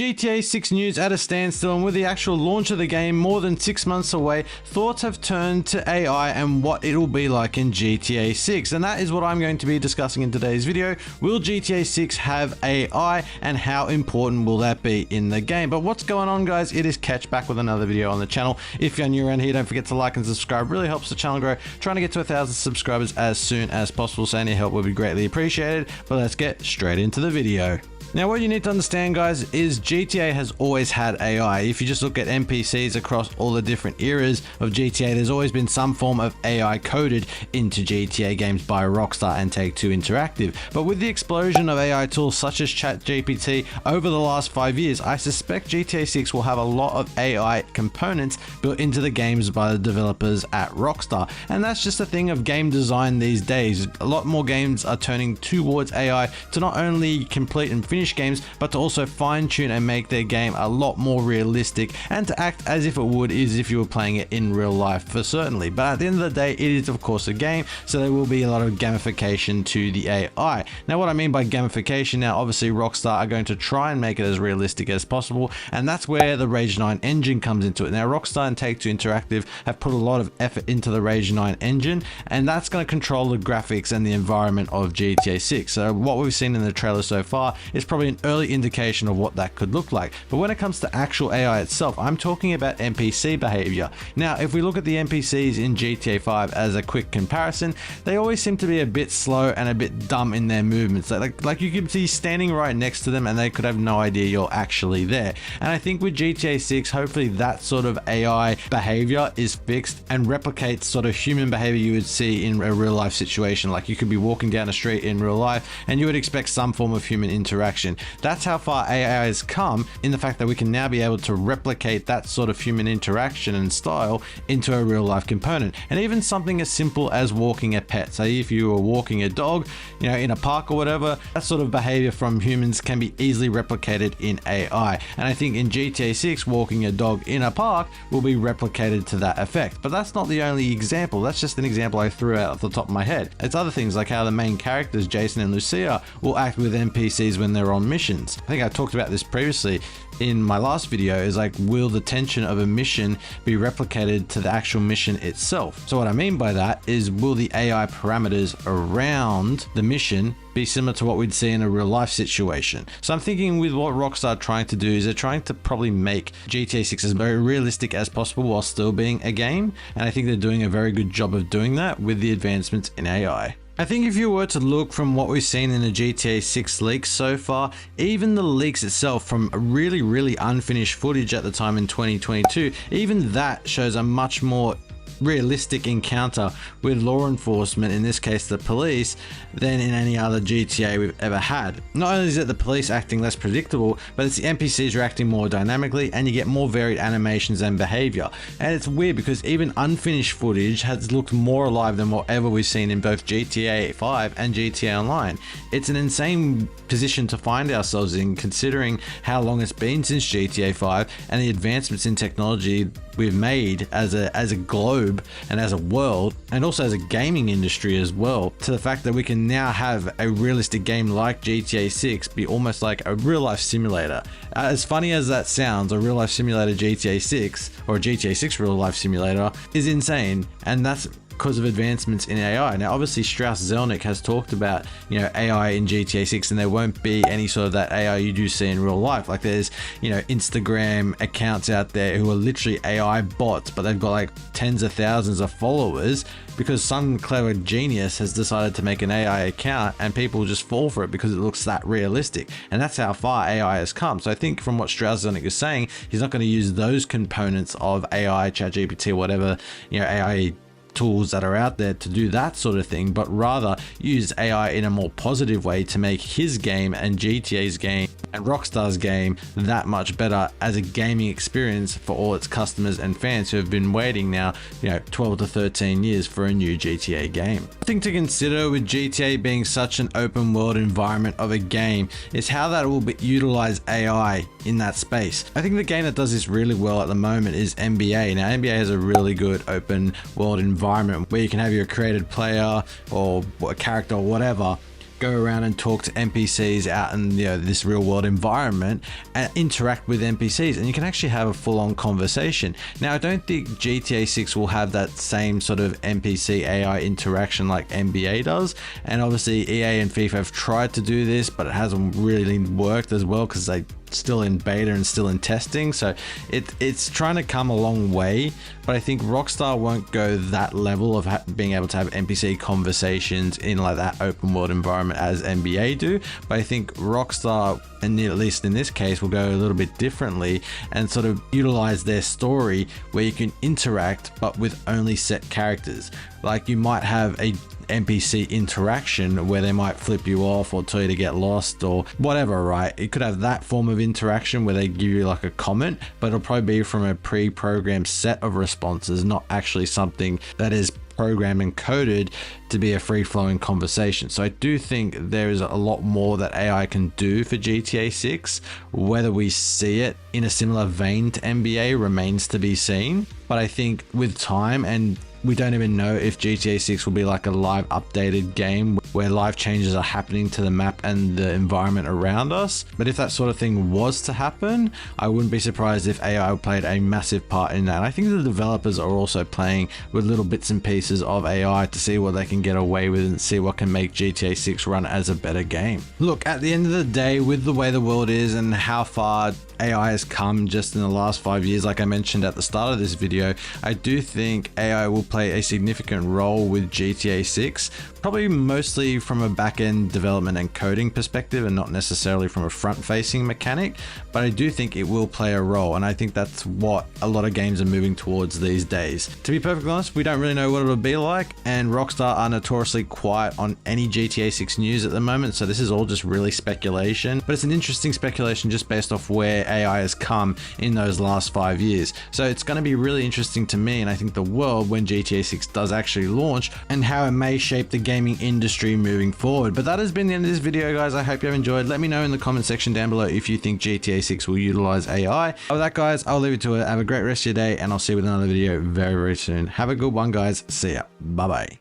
GTA 6 news at a standstill, and with the actual launch of the game more than 6 months away, thoughts have turned to AI and what it'll be like in GTA 6, and that is what I'm going to be discussing in today's video. Will GTA 6 have AI, and how important will that be in the game? But what's going on, guys? It is Catch back with another video on the channel. If you're new around here, don't forget to like and subscribe. Really helps the channel grow. Trying to get to 1,000 subscribers as soon as possible, so any help would be greatly appreciated. But let's get straight into the video. Now, what you need to understand, guys, is GTA has always had AI. If you just look at NPCs across all the different eras of GTA, there's always been some form of AI coded into GTA games by Rockstar and Take-Two Interactive. But with the explosion of AI tools such as ChatGPT over the last 5 years, I suspect GTA 6 will have a lot of AI components built into the games by the developers at Rockstar. And that's just a thing of game design these days. A lot more games are turning towards AI to not only complete and finish games, but to also fine-tune and make their game a lot more realistic and to act as if it would as if you were playing it in real life, for certainly. But at the end of the day, it is of course a game, so there will be a lot of gamification to the AI. Now, what I mean by gamification, now obviously Rockstar are going to try and make it as realistic as possible, and that's where the Rage 9 engine comes into it. Now, Rockstar and Take-Two Interactive have put a lot of effort into the Rage 9 engine, and that's going to control the graphics and the environment of GTA 6. So what we've seen in the trailer so far is probably an early indication of what that could look like. But when it comes to actual AI itself, I'm talking about NPC behavior. Now, if we look at the NPCs in GTA 5 as a quick comparison, they always seem to be a bit slow and a bit dumb in their movements. Like you could be standing right next to them and they could have no idea you're actually there. And I think with GTA 6, hopefully that sort of AI behavior is fixed and replicates sort of human behavior you would see in a real life situation. Like you could be walking down a street in real life and you would expect some form of human interaction. That's how far AI has come, in the fact that we can now be able to replicate that sort of human interaction and style into a real life component. And even something as simple as walking a pet. Say if you were walking a dog, you know, in a park or whatever, that sort of behavior from humans can be easily replicated in AI. And I think in GTA 6, walking a dog in a park will be replicated to that effect. But that's not the only example. That's just an example I threw out off the top of my head. It's other things like how the main characters, Jason and Lucia, will act with NPCs when they're on missions. I think I talked about this previously in my last video, is like, will the tension of a mission be replicated to the actual mission itself? So what I mean by that is, will the AI parameters around the mission be similar to what we'd see in a real life situation? So I'm thinking with what Rockstar are trying to do is they're trying to probably make GTA 6 as very realistic as possible while still being a game. And I think they're doing a very good job of doing that with the advancements in AI. I think if you were to look from what we've seen in the GTA 6 leaks so far, even the leaks itself from really unfinished footage at the time in 2022, even that shows a much more realistic encounter with law enforcement, in this case the police, than in any other GTA we've ever had. Not only is it the police acting less predictable, but it's the NPCs reacting more dynamically, and you get more varied animations and behavior. And it's weird because even unfinished footage has looked more alive than whatever we've seen in both GTA 5 and GTA Online. It's an insane position to find ourselves in, considering how long it's been since GTA 5 and the advancements in technology we've made as a globe and as a world, and also as a gaming industry as well, to the fact that we can now have a realistic game like GTA 6 be almost like a real life simulator. As funny as that sounds, a real life simulator GTA 6 or a GTA 6 real life simulator is insane, and that's because of advancements in AI. Now, obviously Strauss Zelnick has talked about, you know, AI in GTA 6, and there won't be any sort of that AI you do see in real life. Like there's, you know, Instagram accounts out there who are literally AI bots, but they've got like tens of thousands of followers because some clever genius has decided to make an AI account, and people just fall for it because it looks that realistic. And that's how far AI has come. So I think from what Strauss Zelnick is saying, he's not going to use those components of AI, ChatGPT, whatever, you know, AI tools that are out there to do that sort of thing, but rather use AI in a more positive way to make his game and GTA's game and Rockstar's game that much better as a gaming experience for all its customers and fans who have been waiting now, 12 to 13 years for a new GTA game. The thing to consider with GTA being such an open world environment of a game is how that will utilize AI in that space. I think the game that does this really well at the moment is NBA. Now, NBA has a really good open world environment where you can have your created player or a character or whatever go around and talk to NPCs out in this real world environment and interact with NPCs, and you can actually have a full-on conversation. Now, I don't think GTA 6 will have that same sort of NPC AI interaction like NBA does, and obviously EA and FIFA have tried to do this, but it hasn't really worked as well because they still in beta and still in testing, so it's trying to come a long way. But I think Rockstar won't go that level of being able to have NPC conversations in like that open world environment as NBA do, but I think Rockstar, and at least in this case, will go a little bit differently and sort of utilize their story where you can interact but with only set characters. Like you might have a NPC interaction where they might flip you off or tell you to get lost or whatever, right? It could have that form of interaction where they give you like a comment, but it'll probably be from a pre-programmed set of responses, not actually something that is programmed and coded to be a free-flowing conversation. So I do think there is a lot more that AI can do for GTA 6. Whether we see it in a similar vein to NBA remains to be seen, but I think with time, and we don't even know if GTA 6 will be like a live updated game where live changes are happening to the map and the environment around us. But if that sort of thing was to happen, I wouldn't be surprised if AI played a massive part in that. And I think the developers are also playing with little bits and pieces of AI to see what they can get away with and see what can make GTA 6 run as a better game. Look, at the end of the day, with the way the world is and how far AI has come just in the last 5 years, like I mentioned at the start of this video, I do think AI will play a significant role with GTA 6, probably mostly from a back-end development and coding perspective and not necessarily from a front-facing mechanic, but I do think it will play a role, and I think that's what a lot of games are moving towards these days. To be perfectly honest, we don't really know what it'll be like, and Rockstar are notoriously quiet on any GTA 6 news at the moment, so this is all just really speculation, but it's an interesting speculation just based off where AI has come in those last 5 years. So it's going to be really interesting to me, and I think the world, when GTA 6 does actually launch, and how it may shape the gaming industry moving forward. But that has been the end of this video, guys. I hope you have enjoyed. Let me know in the comment section down below if you think GTA 6 will utilize AI. With that, guys, I'll leave it to it. Have a great rest of your day, and I'll see you with another video very, very soon. Have a good one, guys. See ya. Bye bye.